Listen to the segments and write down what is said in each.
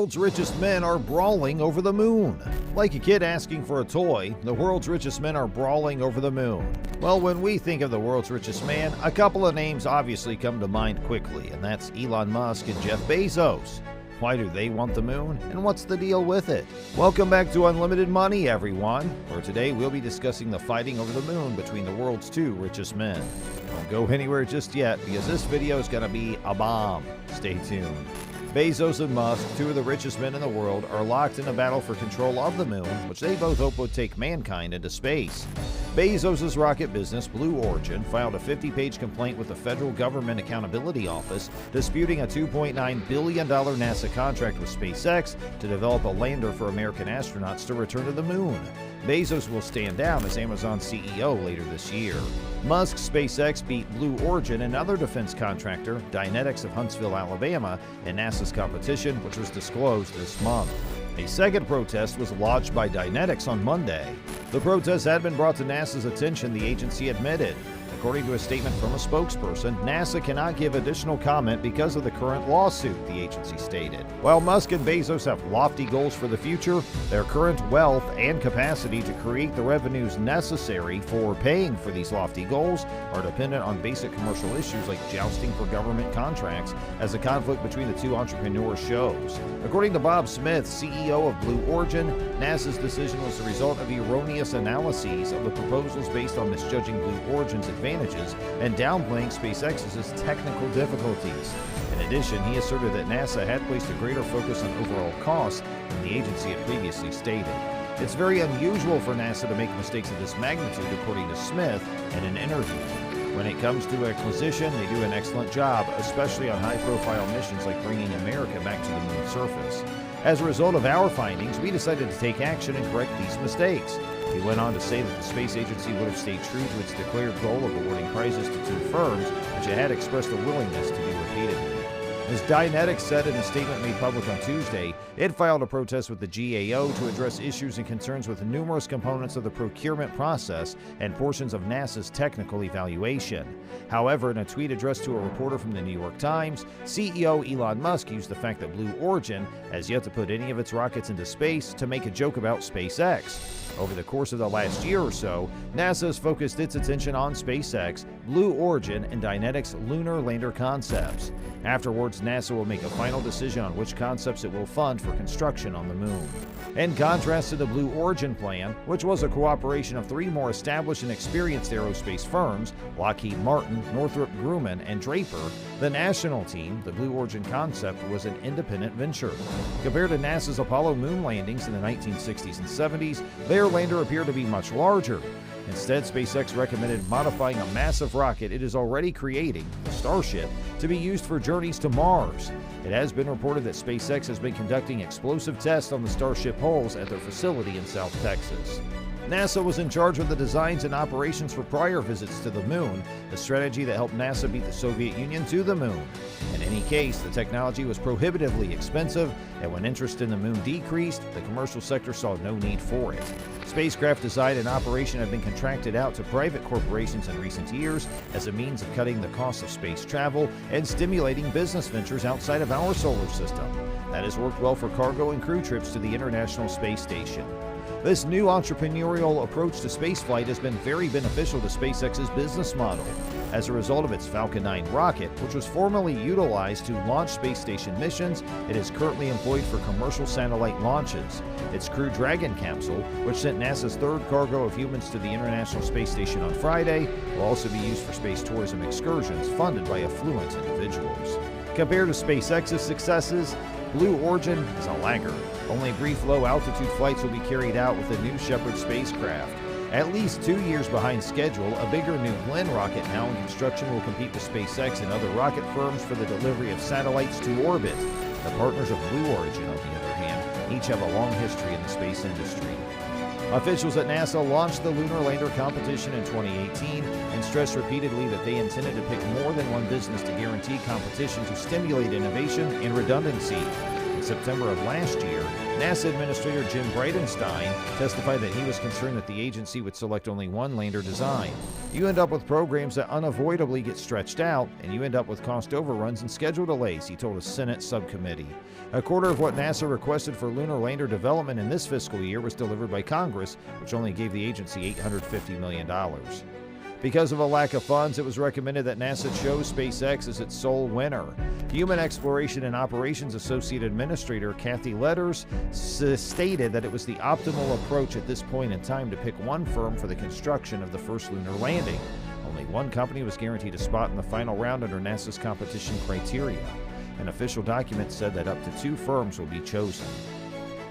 world's richest men are brawling over the moon. Like a kid asking for a toy, the world's richest men are brawling over the moon. Well, when we think of the world's richest man, a couple of names obviously come to mind quickly, and that's Elon Musk and Jeff Bezos. Why do they want the moon, and what's the deal with it? Welcome back to Unlimited Money, everyone, where today we'll be discussing the fighting over the moon between the world's two richest men. Don't go anywhere just yet, because this video is going to be a bomb. Stay tuned. Bezos and Musk, two of the richest men in the world, are locked in a battle for control of the moon, which they both hope would take mankind into space. Bezos' rocket business, Blue Origin, filed a 50-page complaint with the Federal Government Accountability Office, disputing a $2.9 billion NASA contract with SpaceX to develop a lander for American astronauts to return to the moon. Bezos will stand down as Amazon's CEO later this year. Musk's SpaceX beat Blue Origin, another defense contractor, Dynetics of Huntsville, Alabama, in NASA's competition, which was disclosed this month. A second protest was lodged by Dynetics on Monday. The protest had been brought to NASA's attention, the agency admitted. According to a statement from a spokesperson, NASA cannot give additional comment because of the current lawsuit, the agency stated. While Musk and Bezos have lofty goals for the future, their current wealth and capacity to create the revenues necessary for paying for these lofty goals are dependent on basic commercial issues like jousting for government contracts, as the conflict between the two entrepreneurs shows. According to Bob Smith, CEO of Blue Origin, NASA's decision was the result of erroneous analyses of the proposals based on misjudging Blue Origin's advantages and downplaying SpaceX's technical difficulties. In addition, he asserted that NASA had placed a greater focus on overall costs than the agency had previously stated. It's very unusual for NASA to make mistakes of this magnitude, according to Smith in an interview. When it comes to acquisition, they do an excellent job, especially on high-profile missions like bringing America back to the moon's surface. As a result of our findings, we decided to take action and correct these mistakes. He went on to say that the space agency would have stayed true to its declared goal of awarding prizes to two firms, which it had expressed a willingness to do repeatedly. As Dynetics said in a statement made public on Tuesday, it filed a protest with the GAO to address issues and concerns with numerous components of the procurement process and portions of NASA's technical evaluation. However, in a tweet addressed to a reporter from the New York Times, CEO Elon Musk used the fact that Blue Origin has yet to put any of its rockets into space to make a joke about SpaceX. Over the course of the last year or so, NASA has focused its attention on SpaceX, Blue Origin, and Dynetics' lunar lander concepts. Afterwards, NASA will make a final decision on which concepts it will fund for construction on the moon. In contrast to the Blue Origin plan, which was a cooperation of three more established and experienced aerospace firms, Lockheed Martin, Northrop Grumman, and Draper, the national team, the Blue Origin concept, was an independent venture. Compared to NASA's Apollo moon landings in the 1960s and 70s, their lander appeared to be much larger. Instead, SpaceX recommended modifying a massive rocket it is already creating, the Starship, to be used for journeys to Mars. It has been reported that SpaceX has been conducting explosive tests on the Starship hulls at their facility in South Texas. NASA was in charge of the designs and operations for prior visits to the moon, a strategy that helped NASA beat the Soviet Union to the moon. In any case, the technology was prohibitively expensive, and when interest in the moon decreased, the commercial sector saw no need for it. Spacecraft design and operation have been contracted out to private corporations in recent years as a means of cutting the cost of space travel and stimulating business ventures outside of our solar system. That has worked well for cargo and crew trips to the International Space Station. This new entrepreneurial approach to spaceflight has been very beneficial to SpaceX's business model. As a result of its Falcon 9 rocket, which was formerly utilized to launch space station missions, it is currently employed for commercial satellite launches. Its Crew Dragon capsule, which sent NASA's third cargo of humans to the International Space Station on Friday, will also be used for space tourism excursions funded by affluent individuals. Compared to SpaceX's successes, Blue Origin is a laggard. Only brief low-altitude flights will be carried out with the New Shepard spacecraft. At least 2 years behind schedule, a bigger New Glenn rocket now in construction will compete with SpaceX and other rocket firms for the delivery of satellites to orbit. The partners of Blue Origin, on the other hand, each have a long history in the space industry. Officials at NASA launched the lunar lander competition in 2018 and stressed repeatedly that they intended to pick more than one business to guarantee competition to stimulate innovation and redundancy. September of last year, NASA Administrator Jim Bridenstine testified that he was concerned that the agency would select only one lander design. You end up with programs that unavoidably get stretched out, and you end up with cost overruns and schedule delays, he told a Senate subcommittee. A quarter of what NASA requested for lunar lander development in this fiscal year was delivered by Congress, which only gave the agency $850 million. Because of a lack of funds, it was recommended that NASA chose SpaceX as its sole winner. Human Exploration and Operations Associate Administrator Kathy Letters stated that it was the optimal approach at this point in time to pick one firm for the construction of the first lunar landing. Only one company was guaranteed a spot in the final round under NASA's competition criteria. An official document said that up to 2 firms will be chosen.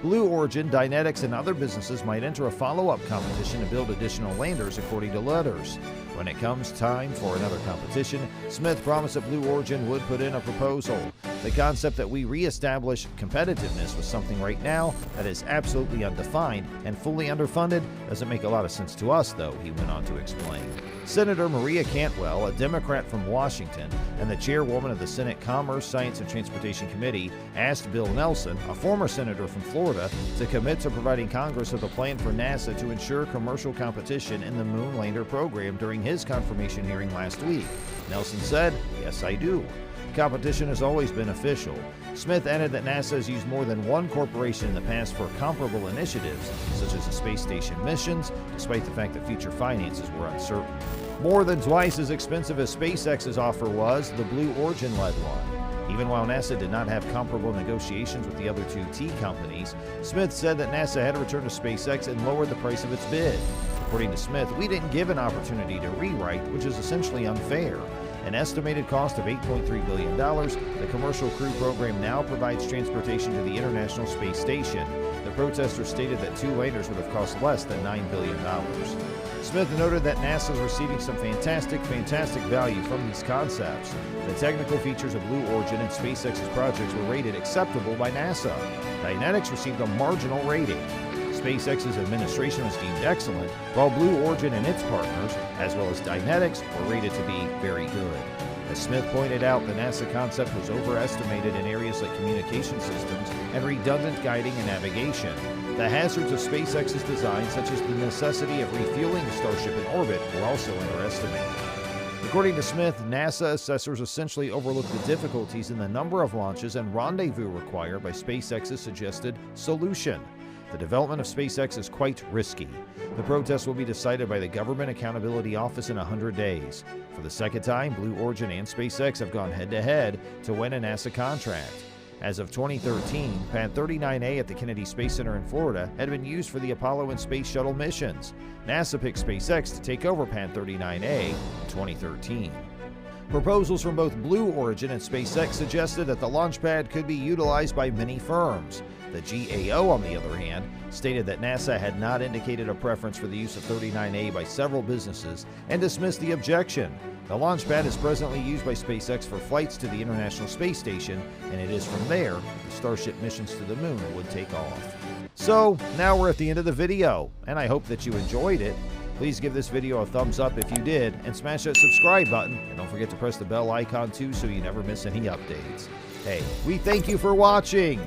Blue Origin, Dynetics, and other businesses might enter a follow-up competition to build additional landers, according to Letters. When it comes time for another competition, Smith promised that Blue Origin would put in a proposal. The concept that we reestablish competitiveness with something right now that is absolutely undefined and fully underfunded doesn't make a lot of sense to us, though, he went on to explain. Senator Maria Cantwell, a Democrat from Washington and the chairwoman of the Senate Commerce, Science, and Transportation Committee, asked Bill Nelson, a former senator from Florida, to commit to providing Congress with a plan for NASA to ensure commercial competition in the moon lander program during his confirmation hearing last week. Nelson said, "Yes, I do." Competition has always been official. Smith added that NASA has used more than one corporation in the past for comparable initiatives, such as the space station missions, despite the fact that future finances were uncertain. More than twice as expensive as SpaceX's offer was, the Blue Origin-led one. Even while NASA did not have comparable negotiations with the other 2 T companies, Smith said that NASA had returned to SpaceX and lowered the price of its bid. According to Smith, "We didn't give an opportunity to rewrite, which is essentially unfair." An estimated cost of $8.3 billion, the Commercial Crew Program now provides transportation to the International Space Station. The protesters stated that 2 landers would have cost less than $9 billion. Smith noted that NASA is receiving some fantastic value from these concepts. The technical features of Blue Origin and SpaceX's projects were rated acceptable by NASA. Dynetics received a marginal rating. SpaceX's administration was deemed excellent, while Blue Origin and its partners, as well as Dynetics, were rated to be very good. As Smith pointed out, the NASA concept was overestimated in areas like communication systems and redundant guiding and navigation. The hazards of SpaceX's design, such as the necessity of refueling the Starship in orbit, were also underestimated. According to Smith, NASA assessors essentially overlooked the difficulties in the number of launches and rendezvous required by SpaceX's suggested solution. The development of SpaceX is quite risky. The protest will be decided by the Government Accountability Office in 100 days. For the second time, Blue Origin and SpaceX have gone head-to-head to win a NASA contract. As of 2013, Pad 39A at the Kennedy Space Center in Florida had been used for the Apollo and Space Shuttle missions. NASA picked SpaceX to take over Pad 39A in 2013. Proposals from both Blue Origin and SpaceX suggested that the launch pad could be utilized by many firms. The GAO, on the other hand, stated that NASA had not indicated a preference for the use of 39A by several businesses and dismissed the objection. The launch pad is presently used by SpaceX for flights to the International Space Station, and it is from there that the Starship missions to the moon would take off. So, now we're at the end of the video, and I hope that you enjoyed it. Please give this video a thumbs up if you did, and smash that subscribe button, and don't forget to press the bell icon too so you never miss any updates. Hey, we thank you for watching!